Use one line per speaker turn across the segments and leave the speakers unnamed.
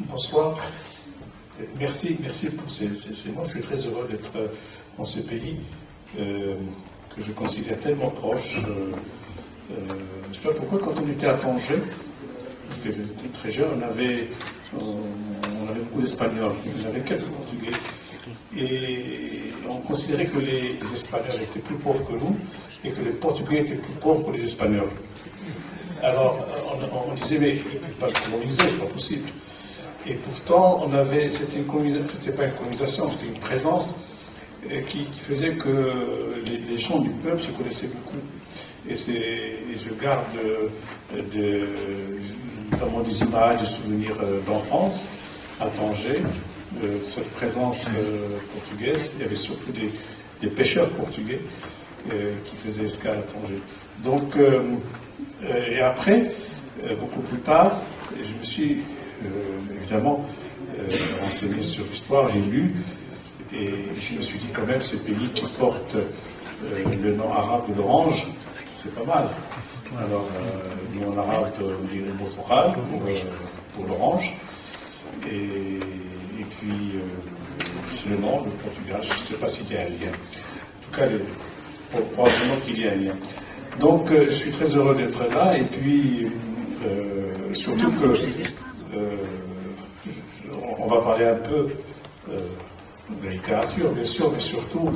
Bonsoir. Merci pour ces mots. Je suis très heureux d'être dans ce pays que je considère tellement proche. Je ne sais pas pourquoi, quand on était à Tanger, j'étais très jeune, on avait beaucoup d'Espagnols, on avait quelques Portugais. Et on considérait que les Espagnols étaient plus pauvres que nous et que les Portugais étaient plus pauvres que les Espagnols. Alors, on disait, mais ils ne peuvent pas le coloniser, c'est pas possible. Et pourtant, c'était pas une colonisation, c'était une présence qui faisait que les gens du peuple se connaissaient beaucoup. Et je garde notamment des images, des souvenirs d'enfance à Tanger, cette présence portugaise. Il y avait surtout des pêcheurs portugais qui faisaient escale à Tanger. Donc, et après, beaucoup plus tard, je me suis évidemment renseigné sur l'histoire, j'ai lu, et je me suis dit quand même, ce pays qui porte le nom arabe de l'orange, c'est pas mal. Alors, nous en arabe, on dit le mot oral pour l'orange, et puis c'est le nom, le Portugal, je ne sais pas s'il y a un lien. En tout cas, probablement qu'il y a un lien. Donc, je suis très heureux d'être là, et puis surtout que on va parler un peu de la littérature, bien sûr, mais surtout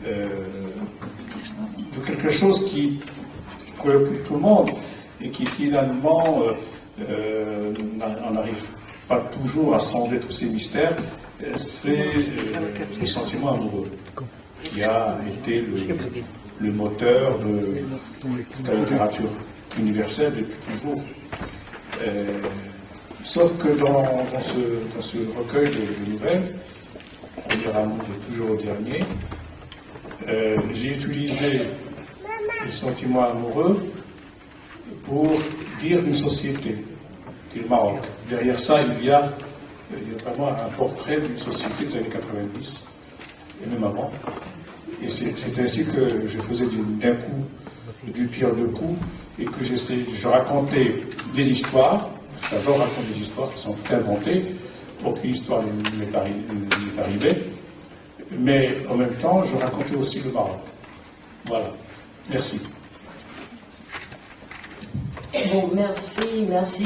de quelque chose qui préoccupe tout le monde et qui finalement on n'arrive pas toujours à sonder tous ces mystères, c'est le sentiment amoureux qui a été le moteur de la littérature universelle depuis toujours. Sauf que dans ce recueil de nouvelles, Premier amour, j'ai toujours au dernier, j'ai utilisé le sentiment amoureux pour dire une société, qui est le Maroc. Derrière ça, il y a vraiment un portrait d'une société des années 90, et même avant. Et c'est ainsi que je faisais d'un coup, d'une pierre deux coups, et que je racontais des histoires. J'adore raconter des histoires qui sont inventées. Aucune histoire ne m'est arrivée. Mais en même temps, je racontais aussi le Maroc. Voilà. Merci.
Bon, merci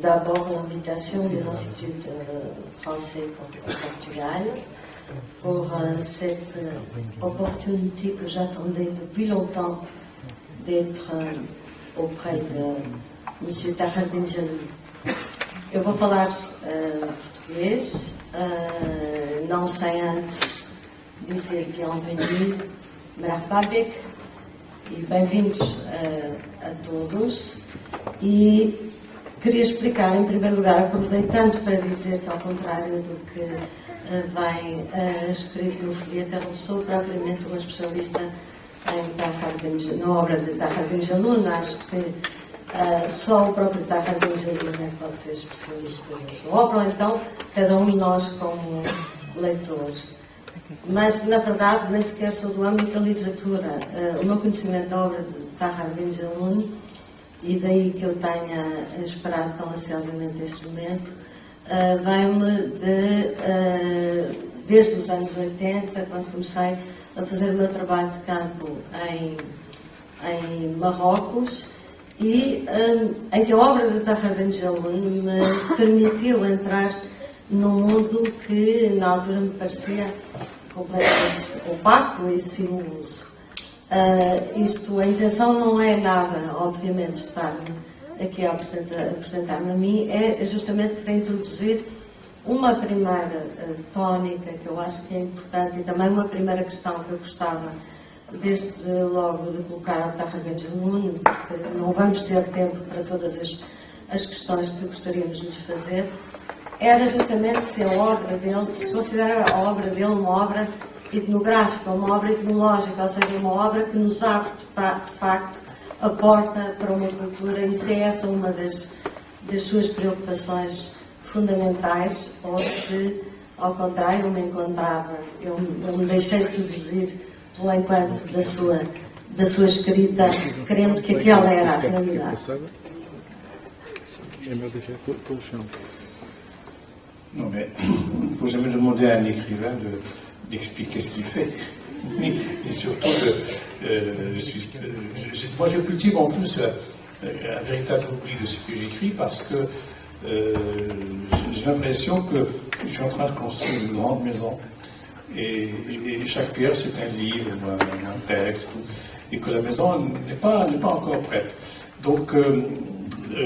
d'abord l'invitation de l'Institut français au Portugal pour cette opportunité que j'attendais depuis longtemps d'être auprès de M. Tahar Benjelloun. Eu vou falar português, não sem antes dizer bienvenue, merhaba e bem-vindos a todos. E queria explicar, em primeiro lugar, aproveitando para dizer que, ao contrário do que vem escrito no folheto, eu não sou propriamente uma especialista na obra de Tahar Benjelloun. Acho que só o próprio Tahar Benjelloun pode ser especialista na sua obra, ou então cada um de nós como leitores. Mas, na verdade, nem sequer sou do âmbito da literatura. O meu conhecimento da obra de Tahar Benjelloun, e daí que eu tenha esperado tão ansiosamente este momento, vem-me desde os anos 80, quando comecei a fazer o meu trabalho de campo em Marrocos, e em que a obra de Tahar Benjelloun me permitiu entrar num mundo que na altura me parecia completamente opaco e sinuoso. A intenção não é nada, obviamente, estar aqui a apresentar-me a mim, é justamente para introduzir uma primeira tónica que eu acho que é importante, e também uma primeira questão que eu gostava desde logo de colocar ao Tahar Benjelloun, porque não vamos ter tempo para todas as questões que gostaríamos de lhes fazer, era justamente se a obra dele, se considera a obra dele uma obra etnográfica, uma obra etnológica, ou seja, uma obra que nos abre de facto a porta para uma cultura, e se é essa uma das suas preocupações fundamentais, ou se, ao contrário, eu me deixei seduzir pelo encanto da sua escrita, crendo que aquela era a realidade.
Non, mais il ne faut jamais demander à un écrivain d'expliquer ce qu'il fait. Et surtout, moi je cultive en plus un véritable oubli de ce que j'écris parce que j'ai l'impression que je suis en train de construire une grande maison et chaque pierre c'est un livre, un texte, et que la maison n'est pas encore prête. Donc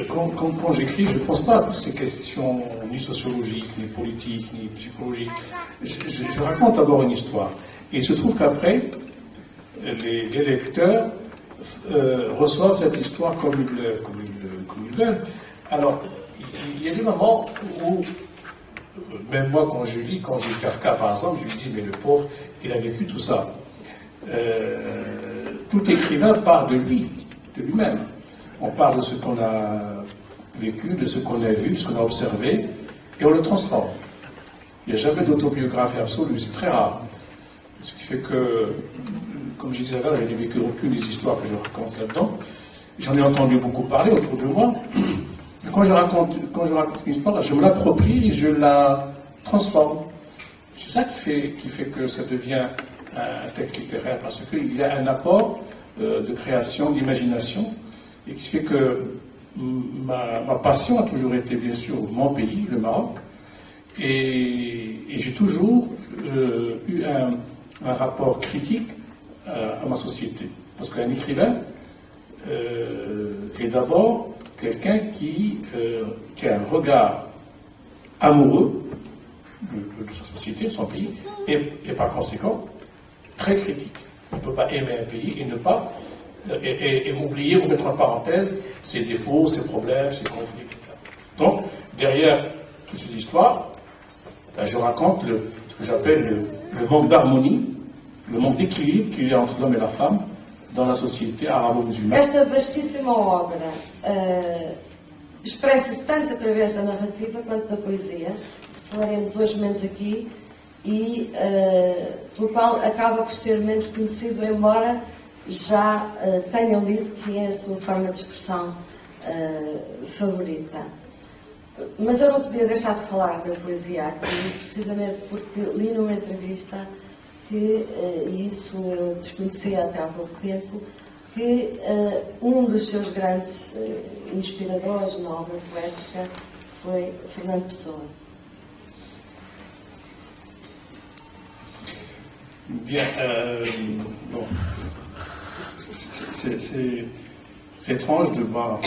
quand j'écris, je ne pense pas à toutes ces questions ni sociologiques, ni politiques, ni psychologiques. Je raconte d'abord une histoire. Et il se trouve qu'après, les lecteurs reçoivent cette histoire comme ils veulent. Alors, il y a des moments où, même moi, quand je lis Kafka, par exemple, je me dis, mais le pauvre, il a vécu tout ça. Tout écrivain part de lui-même. On parle de ce qu'on a vécu, de ce qu'on a vu, de ce qu'on a observé, et on le transforme. Il n'y a jamais d'autobiographie absolue, c'est très rare. Ce qui fait que, comme je disais là, je n'ai vécu aucune des histoires que je raconte là-dedans. J'en ai entendu beaucoup parler autour de moi. Mais quand je raconte une histoire, je me l'approprie et je la transforme. C'est ça qui fait que ça devient un texte littéraire, parce qu'il y a un apport de création, d'imagination, et qui fait que ma passion a toujours été, bien sûr, mon pays, le Maroc, et j'ai toujours eu un rapport critique à ma société. Parce qu'un écrivain est d'abord quelqu'un qui a un regard amoureux de sa société, de son pays, et par conséquent, très critique. On ne peut pas aimer un pays et ne pas et oublier ou mettre en parenthèse ses défauts, ses problèmes, ses conflits, etc. Donc, derrière toutes ces histoires, je raconte ce que j'appelle le manque d'harmonie, le manque d'équilibre qu'il y a entre l'homme et la femme dans la société arabo-musulmane.
Esta vastíssima obra expressa-se tanto através da narrativa quanto da poesia. Falaremos hoje menos aqui e pelo qual acaba por ser menos conhecido, embora já tenha lido, que é a sua forma de expressão favorita. Mas eu não podia deixar de falar da poesia aqui, precisamente porque li numa entrevista que, e isso eu desconhecia até há pouco tempo, que dos seus grandes inspiradores na obra poética foi Fernando Pessoa.
Bien, bon, c'est étrange de voir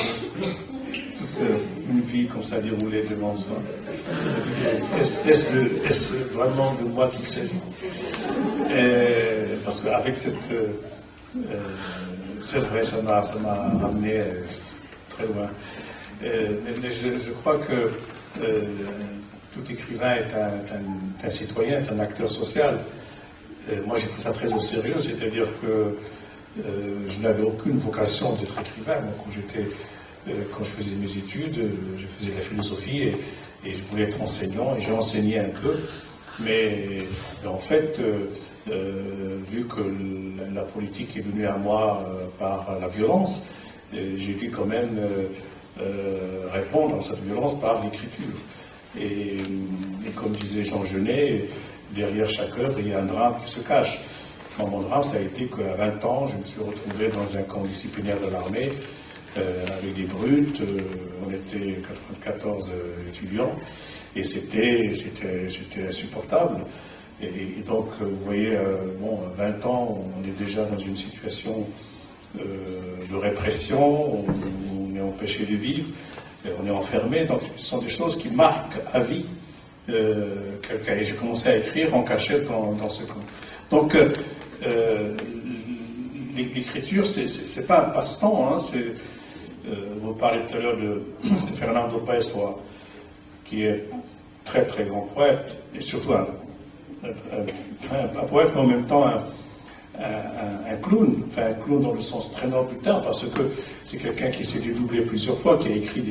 toute une vie comme ça déroulée devant soi. Est-ce vraiment de moi qu'il s'agit? Parce qu'avec c'est vrai, ça m'a ramené très loin. Mais je crois que tout écrivain est un citoyen, est un acteur social. Moi, j'ai pris ça très au sérieux, c'est-à-dire que je n'avais aucune vocation d'être écrivain. Moi, quand je faisais mes études, je faisais de la philosophie et je voulais être enseignant et j'ai enseigné un peu. Mais en fait, vu que la politique est venue à moi par la violence, j'ai dû quand même répondre à cette violence par l'écriture. Et comme disait Jean Genet, derrière chaque œuvre, il y a un drame qui se cache. Mon drame, ça a été qu'à 20 ans, je me suis retrouvé dans un camp disciplinaire de l'armée, avec des brutes. On était 94 étudiants, et c'était insupportable. Et donc, vous voyez, à 20 ans, on est déjà dans une situation de répression, on est empêché de vivre, on est enfermé. Donc, ce sont des choses qui marquent à vie quelqu'un. Et j'ai commencé à écrire en cachette dans ce camp. Donc, l'écriture, c'est pas un passe-temps. Vous parlez tout à l'heure de Fernando Pessoa, qui est très très grand poète, et surtout un poète, mais en même temps un clown, enfin un clown dans le sens très noble du terme, parce que c'est quelqu'un qui s'est dédoublé plusieurs fois, qui a écrit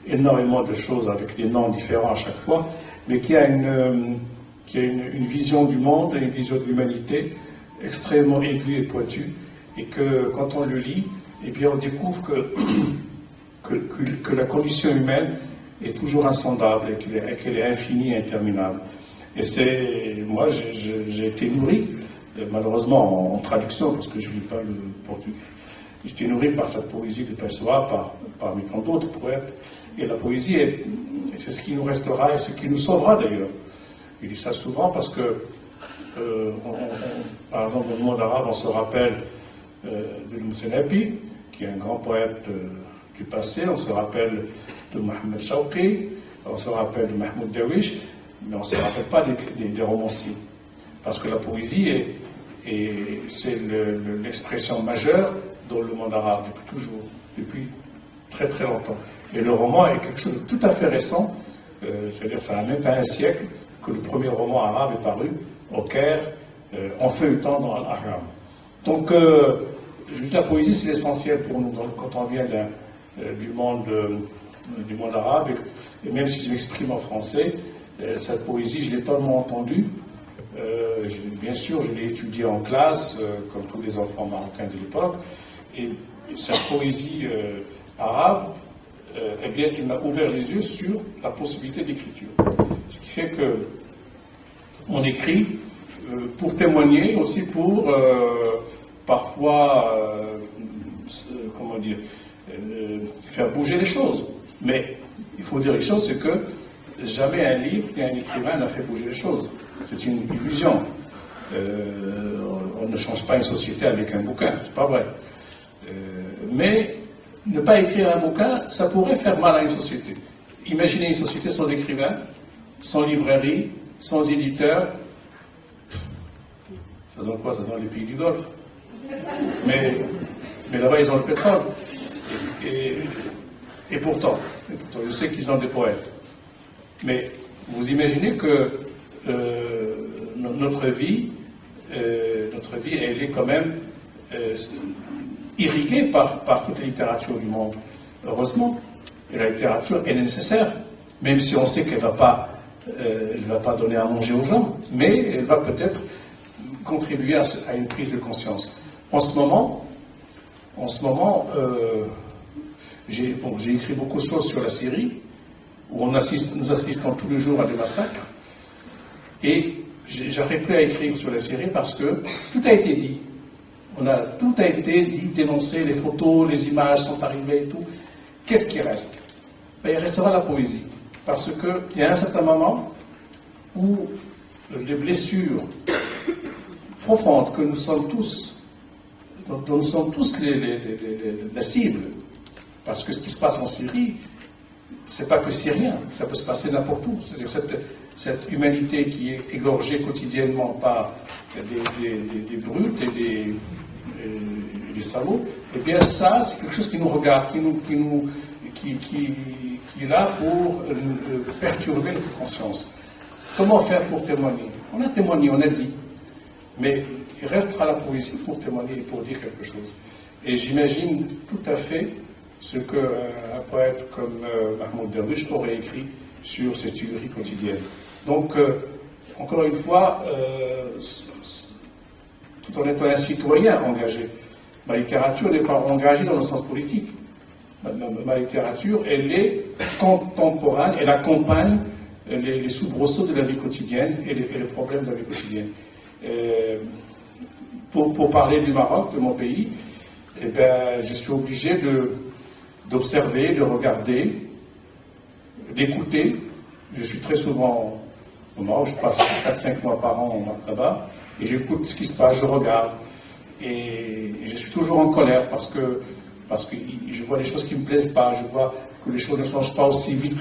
énormément de choses avec des noms différents à chaque fois, mais qui a une vision du monde, une vision de l'humanité extrêmement aiguë et pointue, et que quand on le lit, eh bien on découvre que la condition humaine est toujours insondable et qu'elle est infinie et interminable. Et moi, j'ai été nourri, malheureusement en traduction, parce que je ne lis pas le portugais, j'ai été nourri par cette poésie de Pessoa, parmi tant d'autres poètes. Et la poésie, c'est ce qui nous restera et ce qui nous sauvera d'ailleurs. Je dis ça souvent parce que, par exemple, dans le monde arabe, on se rappelle de Moussenapi, qui est un grand poète du passé, on se rappelle de Mohamed Chouki, on se rappelle de Mahmoud Darwish, mais on ne se rappelle pas des romanciers. Parce que la poésie, c'est l'expression majeure dans le monde arabe, depuis toujours, depuis très très longtemps. Et le roman est quelque chose de tout à fait récent, c'est-à-dire ça n'a même pas un siècle que le premier roman arabe est paru au Caire, en feuilletant dans l'Aram. Donc, je dis que la poésie, c'est essentiel pour nous quand on vient du monde arabe, et même si je m'exprime en français, cette poésie, je l'ai tellement entendue. Bien sûr, je l'ai étudiée en classe, comme tous les enfants marocains de l'époque, et cette poésie arabe, eh bien, il m'a ouvert les yeux sur la possibilité d'écriture. Ce qui fait que on écrit pour témoigner, aussi pour parfois, comment dire, faire bouger les choses. Mais il faut dire les choses, c'est que jamais un livre et un écrivain n'a fait bouger les choses. C'est une illusion. On ne change pas une société avec un bouquin, c'est pas vrai. Mais ne pas écrire un bouquin, ça pourrait faire mal à une société. Imaginez une société sans écrivain, sans librairie, sans éditeur. Ça donne quoi? Ça donne les pays du Golfe. Mais là-bas, ils ont le pétrole. Et pourtant, je sais qu'ils ont des poètes. Mais vous imaginez que notre vie, elle est quand même irriguée par toute la littérature du monde. Heureusement, et la littérature, elle est nécessaire, même si on sait qu'elle ne va pas donner à manger aux gens, mais elle va peut-être contribuer à une prise de conscience. En ce moment, j'ai écrit beaucoup de choses sur la Syrie, où nous assistons tous les jours à des massacres, et j'arrive plus à écrire sur la Syrie parce que tout a été dit. Tout a été dit, dénoncé, les photos, les images sont arrivées et tout. Qu'est-ce qui reste? Ben, il restera la poésie. Parce qu'il y a un certain moment où les blessures profondes que nous sommes tous, dont nous sommes tous la cible, parce que ce qui se passe en Syrie, c'est pas que syrien, ça peut se passer n'importe où. C'est-à-dire cette humanité qui est égorgée quotidiennement par des brutes et des salauds, eh bien ça, c'est quelque chose qui nous regarde, qui est là pour perturber notre conscience. Comment faire pour témoigner? On a témoigné, on a dit, mais il restera la poésie pour témoigner et pour dire quelque chose. Et j'imagine tout à fait ce qu'un poète comme Mahmoud Darwish aurait écrit sur ces tueries quotidiennes. Donc, encore une fois, tout en étant un citoyen engagé, ma littérature n'est pas engagée dans le sens politique. Ma littérature, elle est contemporaine, elle accompagne les soubresauts de la vie quotidienne et les problèmes de la vie quotidienne. Pour parler du Maroc, de mon pays, eh ben, je suis obligé d'observer, de regarder, d'écouter. Je suis très souvent au Maroc, je passe 4-5 mois par an là-bas, et j'écoute ce qui se passe, je regarde. Et je suis toujours en colère parce que je vois des choses qui ne me plaisent pas, je vois que les choses ne changent pas aussi vite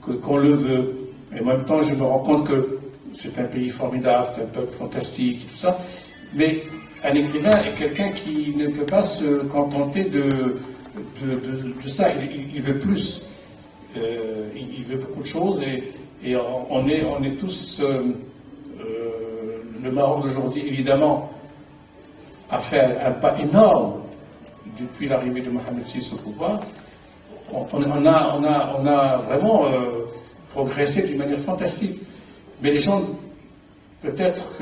qu'on le veut. Et en même temps, je me rends compte que c'est un pays formidable, c'est un peuple fantastique, tout ça. Mais un écrivain est quelqu'un qui ne peut pas se contenter de ça. Il veut plus. Il veut beaucoup de choses et on est tous... le Maroc aujourd'hui, évidemment, a fait un pas énorme depuis l'arrivée de Mohamed VI au pouvoir. On a vraiment progressé d'une manière fantastique. Mais les gens, peut-être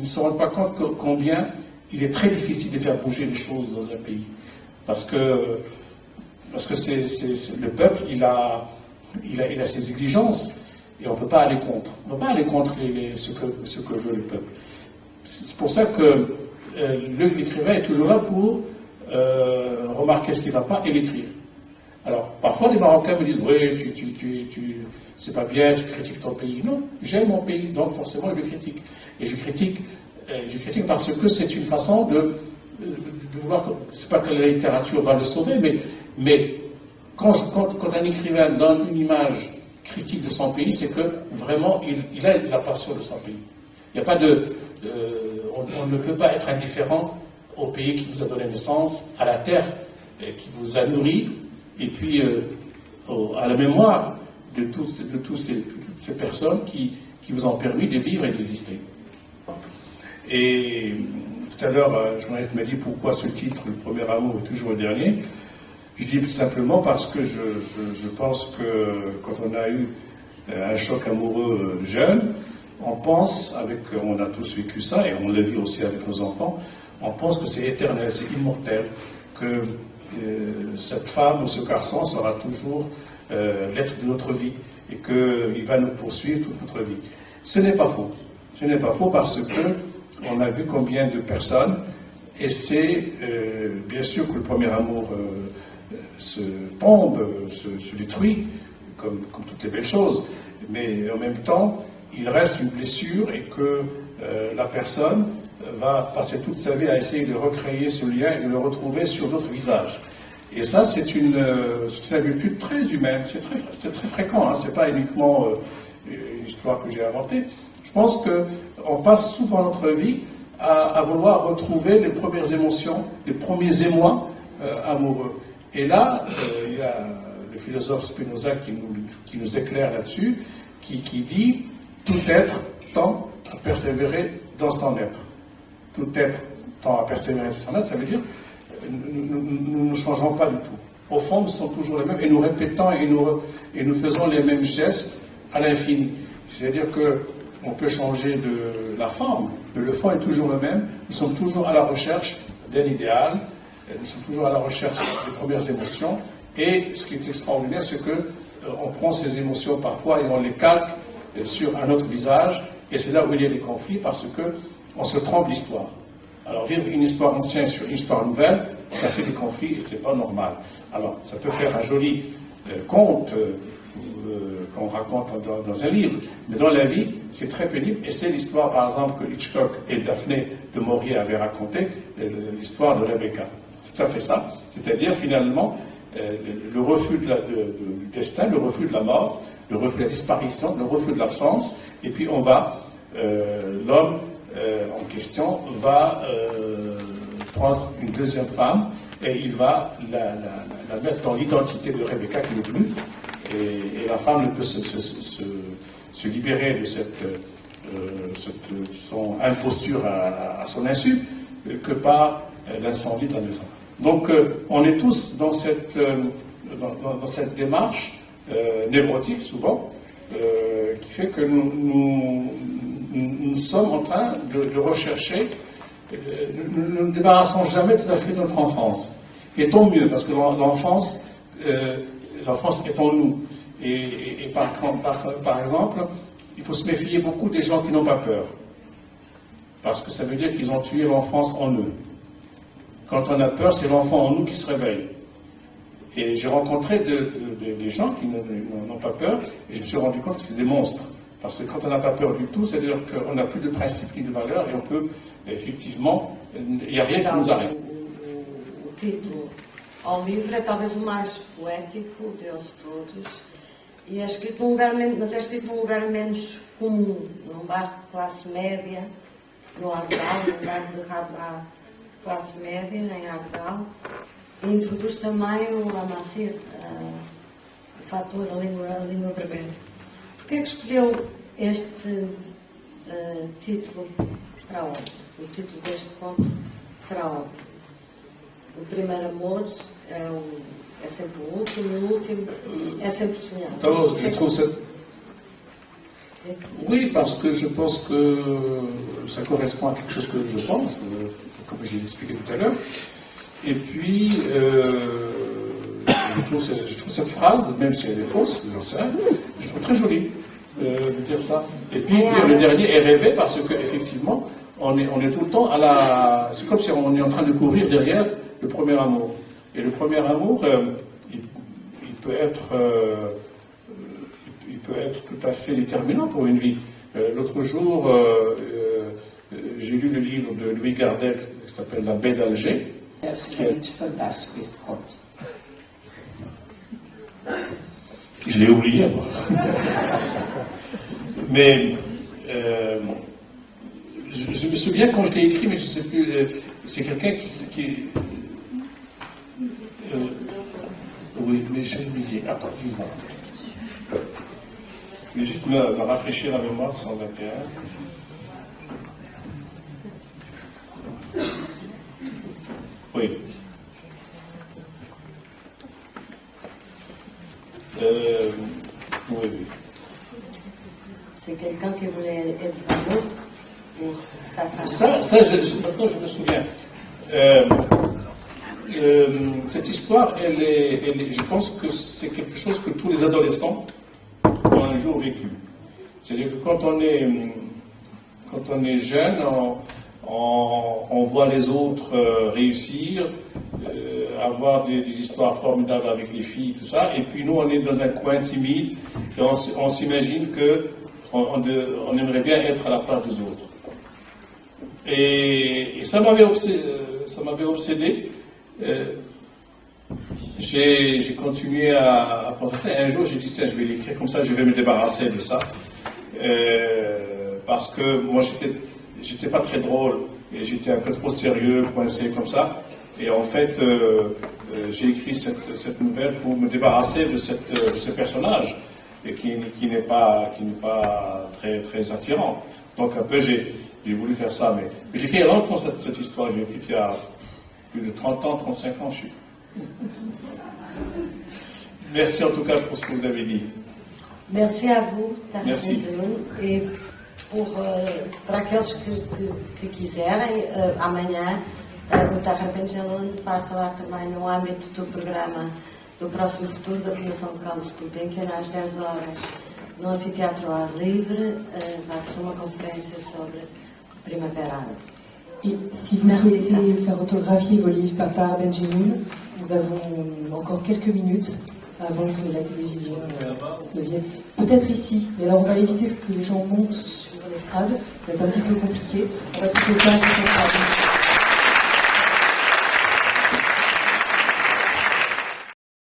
ne se rendent pas compte combien il est très difficile de faire bouger les choses dans un pays. Parce que parce que le peuple, il a ses exigences, et on ne peut pas aller contre. On ne peut pas aller contre ce que veut le peuple. C'est pour ça que l'écrivain est toujours là pour remarquer ce qui ne va pas et l'écrire. Alors, parfois, des Marocains me disent « Oui, c'est pas bien, tu critiques ton pays. » Non, j'aime mon pays, donc forcément, je le critique. Et je critique parce que c'est une façon de vouloir... C'est pas que la littérature va le sauver, mais quand un écrivain donne une image critique de son pays, c'est que vraiment, il a la passion de son pays. Il n'y a pas on ne peut pas être indifférent au pays qui vous a donné naissance, à la terre qui vous a nourri, et puis à la mémoire de toutes ces personnes qui vous ont permis de vivre et d'exister. Et tout à l'heure, journaliste m'a dit pourquoi ce titre, Le premier amour est toujours le dernier. Je dis tout simplement parce que je pense que quand on a eu un choc amoureux jeune, on a tous vécu ça, et on l'a vu aussi avec nos enfants, on pense que c'est éternel, c'est immortel, que cette femme ou ce garçon sera toujours l'être de notre vie, et qu'il va nous poursuivre toute notre vie. Ce n'est pas faux. Ce n'est pas faux parce que on a vu combien de personnes essaient, bien sûr que le premier amour se tombe, se détruit, comme toutes les belles choses, mais en même temps, il reste une blessure et que la personne va passer toute sa vie à essayer de recréer ce lien et de le retrouver sur d'autres visages. Et ça, c'est une habitude très humaine, c'est très fréquent, hein, c'est pas uniquement une histoire que j'ai inventée. Je pense qu'on passe souvent notre vie à vouloir retrouver les premières émotions, les premiers émois amoureux. Et là, il y a le philosophe Spinoza qui nous éclaire là-dessus, qui dit « Tout être tend à persévérer dans son être ». Tout être tend à persévérer dans son être, ça veut dire nous ne changeons pas du tout. Au fond, nous sommes toujours les mêmes, et nous répétons et nous faisons les mêmes gestes à l'infini. C'est-à-dire qu'on peut changer de la forme, mais le fond est toujours le même. Nous sommes toujours à la recherche d'un idéal, nous sommes toujours à la recherche des premières émotions, et ce qui est extraordinaire, c'est qu'on prend ces émotions parfois et on les calque sur un autre visage, et c'est là où il y a des conflits, parce qu'on se trompe l'histoire. Alors vivre une histoire ancienne sur une histoire nouvelle, ça fait des conflits et c'est pas normal. Alors ça peut faire un joli conte qu'on raconte dans un livre, mais dans la vie, c'est très pénible, et c'est l'histoire par exemple que Hitchcock et Daphné de Maurier avaient raconté, l'histoire de Rebecca. C'est tout à fait ça, c'est-à-dire finalement le refus du destin, le refus de la mort, le refus de la disparition, le refus de l'absence, et puis l'homme en question va prendre une deuxième femme et il va la mettre dans l'identité de Rebecca qui n'est plus, et la femme ne peut se libérer de cette imposture à son insu que par l'incendie de la maison. Donc on est tous dans cette démarche névrotique souvent, qui fait que nous sommes en train de rechercher, nous ne débarrassons jamais tout à fait de notre enfance. Et tant mieux, parce que l'enfance est en nous. Et par exemple, il faut se méfier beaucoup des gens qui n'ont pas peur. Parce que ça veut dire qu'ils ont tué l'enfance en eux. Quand on a peur, c'est l'enfant en nous qui se réveille. Et j'ai rencontré des gens qui n'ont pas peur, et je me suis rendu compte que c'est des monstres. Parce que quand on n'a pas peur du tout, c'est-à-dire qu'on n'a plus de principes ni de valeurs, et on peut, effectivement, il n'y a rien qui nous arrête.
O título ao livro é talvez o mais poético deles todos, e é escrito mas é escrito num lugar menos comum, num bairro de classe média, no Agdal, num bairro de classe média, em Agdal, e introduz também o Lamassir, o fator, a língua berbere. Porquê é que escolheu este título para a obra, o título deste conto para a obra? O primeiro amor é sempre o último é sempre sonhado.
D'abord, je trouve ça... Oui, parce que je pense que ça correspond à quelque chose que je pense, comme j'ai expliqué tout à l'heure. Et puis, Je trouve cette phrase, même si elle est fausse, j'en sais rien, je trouve très jolie de dire ça. Et puis le dernier est rêvé parce qu'effectivement, on est tout le temps à la... C'est comme si on est en train de courir derrière le premier amour. Et le premier amour, il peut être tout à fait déterminant pour une vie. L'autre jour, j'ai lu le livre de Louis Gardel qui s'appelle La baie d'Alger. Je l'ai oublié, moi. Mais je me souviens quand je l'ai écrit, mais je ne sais plus. C'est quelqu'un qui oui, mais j'ai oublié. Attends, dis-moi. Je vais juste me rafraîchir la mémoire, 121. Oui. Oui.
C'est quelqu'un qui voulait être un autre pour sa famille.
Maintenant je me souviens. Cette histoire, je pense que c'est quelque chose que tous les adolescents ont un jour vécu. C'est-à-dire que quand on est jeune, on voit les autres réussir, avoir des histoires formidables avec les filles, tout ça, et puis nous on est dans un coin timide et on s'imagine qu'on aimerait bien être à la place des autres. Et ça m'avait obsédé. J'ai continué à penser ça, et un jour j'ai dit tiens, je vais l'écrire comme ça, je vais me débarrasser de ça, parce que moi j'étais pas très drôle et j'étais un peu trop sérieux, coincé comme ça, et en fait j'ai écrit cette nouvelle pour me débarrasser de ce personnage et qui n'est pas très très attirant. Donc un peu j'ai voulu faire ça, mais j'ai écrit il y a longtemps cette histoire, j'ai écrit il y a plus de 30 ans, 35 ans, je sais. Merci en tout cas pour ce que vous avez dit.
Merci à vous,
Merci.
E para aqueles que quiserem, amanhã o Terra Benjelun vai falar também no âmbito do programa do Próximo Futuro da Fundação Carlos Gulbenkian às 10 horas no Anfiteatro ao Ar Livre. Vai ser uma conferência sobre Primavera Árabe.
Et si vous souhaitez faire autographier vos livres par Tahar Benjelloun, nous avons encore quelques minutes avant que la télévision ne vienne. Peut-être ici, mais alors on va éviter que les gens montent sur l'estrade, ça va être un petit peu compliqué. On va plutôt faire